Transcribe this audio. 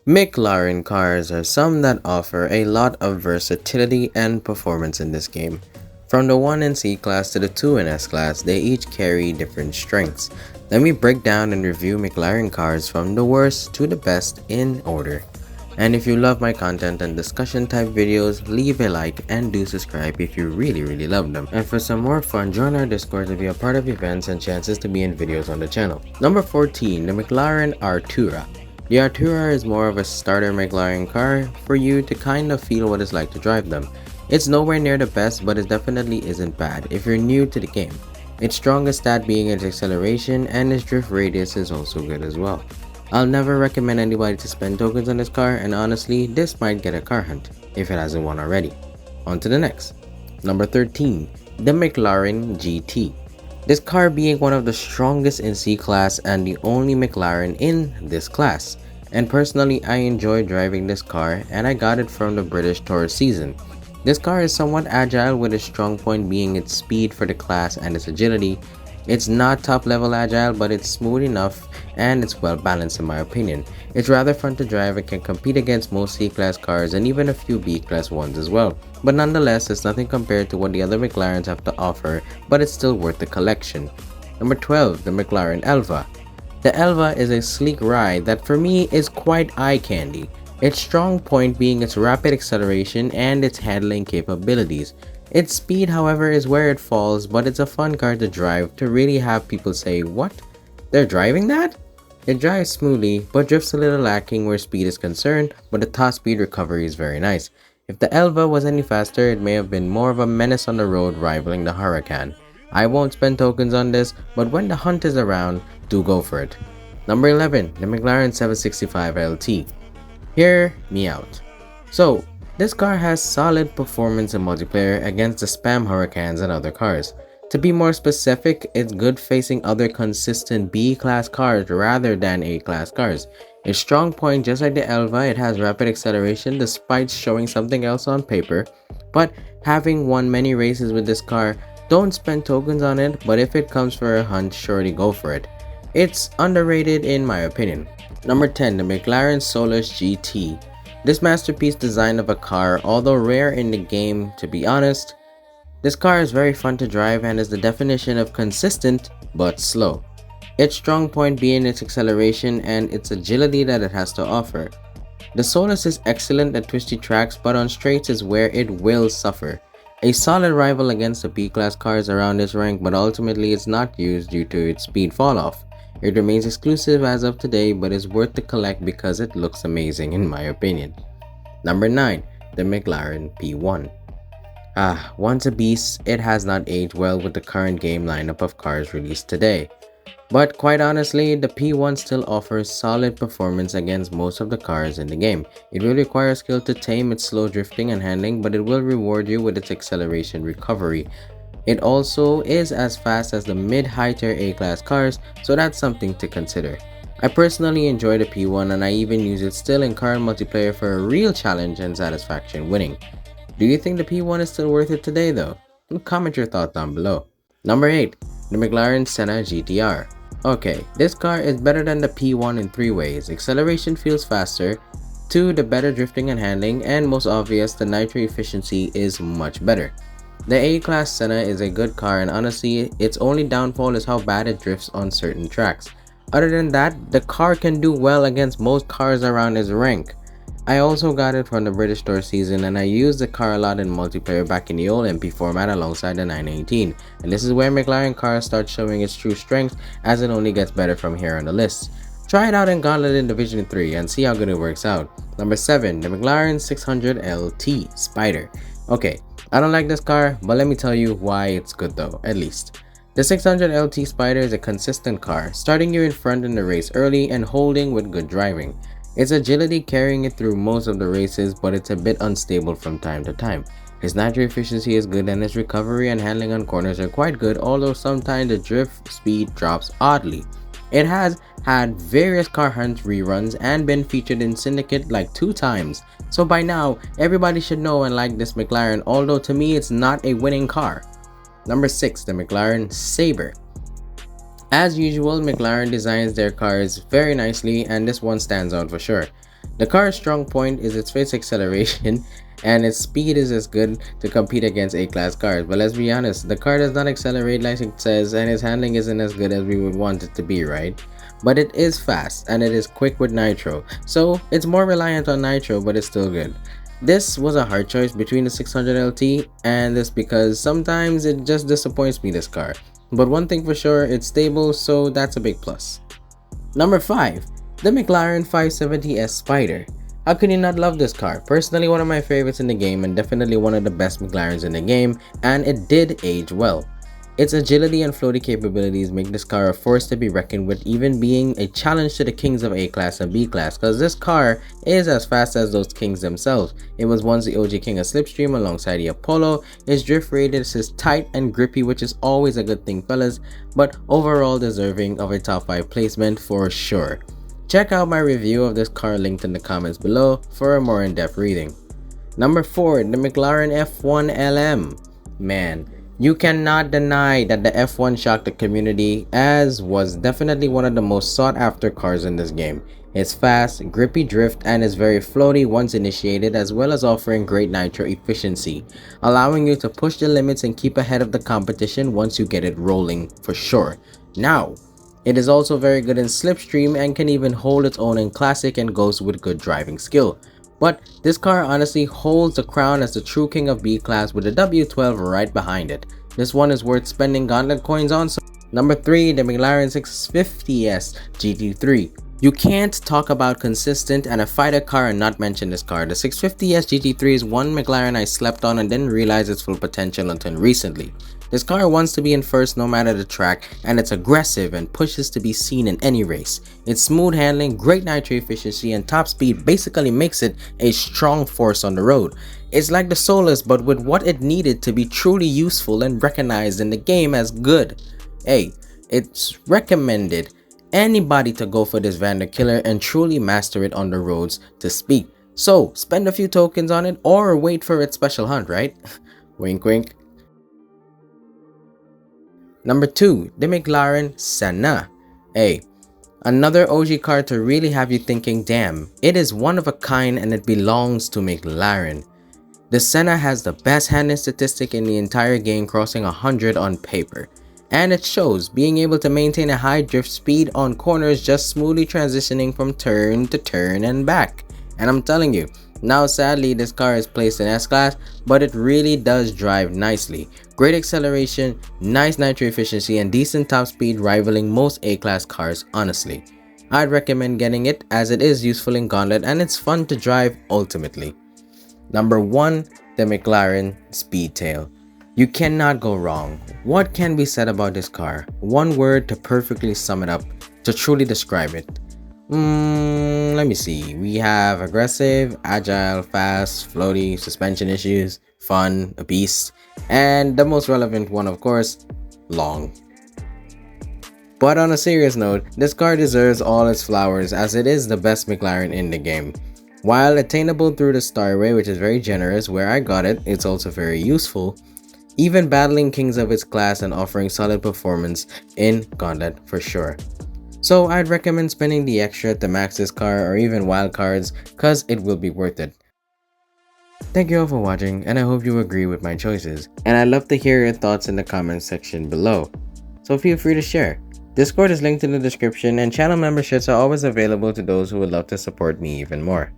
Mclaren cars are some that offer a lot of versatility and performance in this game. From the 1 in C class to the 2 in S class, they each carry different strengths. Let me break down and review Mclaren cars from the worst to the best in order. And if you love my content and discussion type videos, leave a like and do subscribe if you really love them. And for some more fun, join our Discord to be a part of events and chances to be in videos on the channel. Number 14, the Mclaren Artura. The Artura is more of a starter Mclaren car for you to kind of feel what it's like to drive them. It's nowhere near the best, but it definitely isn't bad if you're new to the game. Its strongest stat being its acceleration, and its drift radius is also good as well. I'll never recommend anybody to spend tokens on this car, and honestly, this might get a car hunt if it hasn't one already. On to the next. Number 13, the Mclaren GT. This car being one of the strongest in C class and the only Mclaren in this class. And personally, I enjoy driving this car, and I got it from the British Tour season. This car is somewhat agile, with its strong point being its speed for the class and its agility. It's not top level agile, but it's smooth enough and it's well balanced in my opinion. It's rather fun to drive and can compete against most C-class cars and even a few B-class ones as well. But nonetheless, it's nothing compared to what the other McLarens have to offer, but it's still worth the collection. Number 12, the McLaren Elva. The Elva is a sleek ride that for me is quite eye candy. Its strong point being its rapid acceleration and its handling capabilities. Its speed, however, is where it falls, but it's a fun car to drive to really have people say, "What? They're driving that?" It drives smoothly, but drifts a little lacking where speed is concerned, but the top speed recovery is very nice. If the Elva was any faster, it may have been more of a menace on the road, rivaling the Huracan. I won't spend tokens on this, but when the hunt is around, do go for it. Number 11, the McLaren 765 LT. Hear me out. So, this car has solid performance in multiplayer against the spam Huracans and other cars. To be more specific, it's good facing other consistent B-class cars rather than A-class cars. Its strong point, just like the Elva, it has rapid acceleration despite showing something else on paper. But having won many races with this car, don't spend tokens on it, but if it comes for a hunt, surely go for it. It's underrated in my opinion. Number 10, the McLaren Solus GT. This masterpiece design of a car, although rare in the game to be honest, this car is very fun to drive and is the definition of consistent but slow. Its strong point being its acceleration and its agility that it has to offer. The Solus is excellent at twisty tracks, but on straights is where it will suffer. A solid rival against the B-class cars around this rank, but ultimately it's not used due to its speed fall off. It remains exclusive as of today, but is worth to collect because it looks amazing in my opinion. Number 9, the McLaren P1. Once a beast, it has not aged well with the current game lineup of cars released today. But quite honestly, the P1 still offers solid performance against most of the cars in the game. It will require skill to tame its slow drifting and handling, but it will reward you with its acceleration recovery. It also is as fast as the mid-high tier A-class cars, so that's something to consider. I personally enjoy the P1 and I even use it still in current multiplayer for a real challenge and satisfaction winning. Do you think the P1 is still worth it today though? Comment your thoughts down below. Number 8, the McLaren Senna GTR. Okay, this car is better than the P1 in 3 ways. Acceleration feels faster, 2, the better drifting and handling, and most obvious, the nitro efficiency is much better. The A-class Senna is a good car and honestly, its only downfall is how bad it drifts on certain tracks. Other than that, the car can do well against most cars around its rank. I also got it from the British Tour season and I used the car a lot in multiplayer back in the old MP format alongside the 918. And this is where McLaren cars start showing its true strength, as it only gets better from here on the list. Try it out in Gauntlet in Division 3 and see how good it works out. Number 7, the McLaren 600 LT Spider. Okay, I don't like this car, but let me tell you why it's good though, at least. The 600 LT Spider is a consistent car, starting you in front in the race early and holding with good driving. Its agility carrying it through most of the races, but it's a bit unstable from time to time. His nitro efficiency is good and his recovery and handling on corners are quite good, although sometimes the drift speed drops oddly. It has had various car hunt reruns and been featured in Syndicate like 2 times, so by now everybody should know and like this McLaren, although to me it's not a winning car. Number 6, the McLaren Sabre. As usual, McLaren designs their cars very nicely and this one stands out for sure. The car's strong point is its fixed acceleration, and its speed is as good to compete against A-class cars. But let's be honest, the car does not accelerate like it says, and its handling isn't as good as we would want it to be, right? But it is fast, and it is quick with nitro, so it's more reliant on nitro, but it's still good. This was a hard choice between the 600 LT and this because sometimes it just disappoints me, this car. But one thing for sure, it's stable, so that's a big plus. Number 5. The Mclaren 570S Spider. How can you not love this car? Personally, one of my favorites in the game and definitely one of the best McLarens in the game, and it did age well. Its agility and floaty capabilities make this car a force to be reckoned with, even being a challenge to the kings of A-Class and B-Class, because this car is as fast as those kings themselves. It was once the OG king of Slipstream alongside the Apollo. Its drift radius is tight and grippy, which is always a good thing, fellas, but overall deserving of a top 5 placement for sure. Check out my review of this car linked in the comments below for a more in-depth reading. Number 4. The McLaren F1 LM. Man, you cannot deny that the F1 shocked the community, as was definitely one of the most sought after cars in this game. It's fast, grippy drift, and is very floaty once initiated, as well as offering great nitro efficiency, allowing you to push the limits and keep ahead of the competition once you get it rolling for sure. Now, it is also very good in Slipstream and can even hold its own in Classic and goes with good driving skill. But this car honestly holds the crown as the true king of B-Class with the W12 right behind it. This one is worth spending gauntlet coins on. Number 3. The McLaren 650S GT3. You can't talk about consistent and a fighter car and not mention this car. The 650S GT3 is one McLaren I slept on and didn't realize its full potential until recently. This car wants to be in first no matter the track, and it's aggressive and pushes to be seen in any race. Its smooth handling, great nitro efficiency, and top speed basically makes it a strong force on the road. It's like the Solus, but with what it needed to be truly useful and recognized in the game as good. Hey, it's recommended anybody to go for this Vander Killer and truly master it on the roads to speak. So spend a few tokens on it or wait for its special hunt, right? Wink wink. Number 2. The McLaren Senna. Hey, another OG car to really have you thinking, damn, it is one of a kind and it belongs to McLaren. The Senna has the best handling statistic in the entire game, crossing 100 on paper. And it shows, being able to maintain a high drift speed on corners, just smoothly transitioning from turn to turn and back. And I'm telling you, now sadly this car is placed in S-Class, but it really does drive nicely. Great acceleration, nice nitro efficiency, and decent top speed, rivaling most A-Class cars honestly. I'd recommend getting it as it is useful in Gauntlet and it's fun to drive ultimately. Number 1. The McLaren Speedtail. You cannot go wrong. What can be said about this car? One word to perfectly sum it up, to truly describe it. Let me see. We have aggressive, agile, fast, floaty, suspension issues, fun, a beast, and the most relevant one, of course, long. But on a serious note, this car deserves all its flowers as it is the best McLaren in the game. While attainable through the Starway, which is very generous where I got it, it's also very useful, even battling kings of its class and offering solid performance in Gauntlet for sure. So I'd recommend spending the extra to max this car or even wild cards, cause it will be worth it. Thank you all for watching, and I hope you agree with my choices, and I'd love to hear your thoughts in the comments section below. So feel free to share. Discord is linked in the description, and channel memberships are always available to those who would love to support me even more.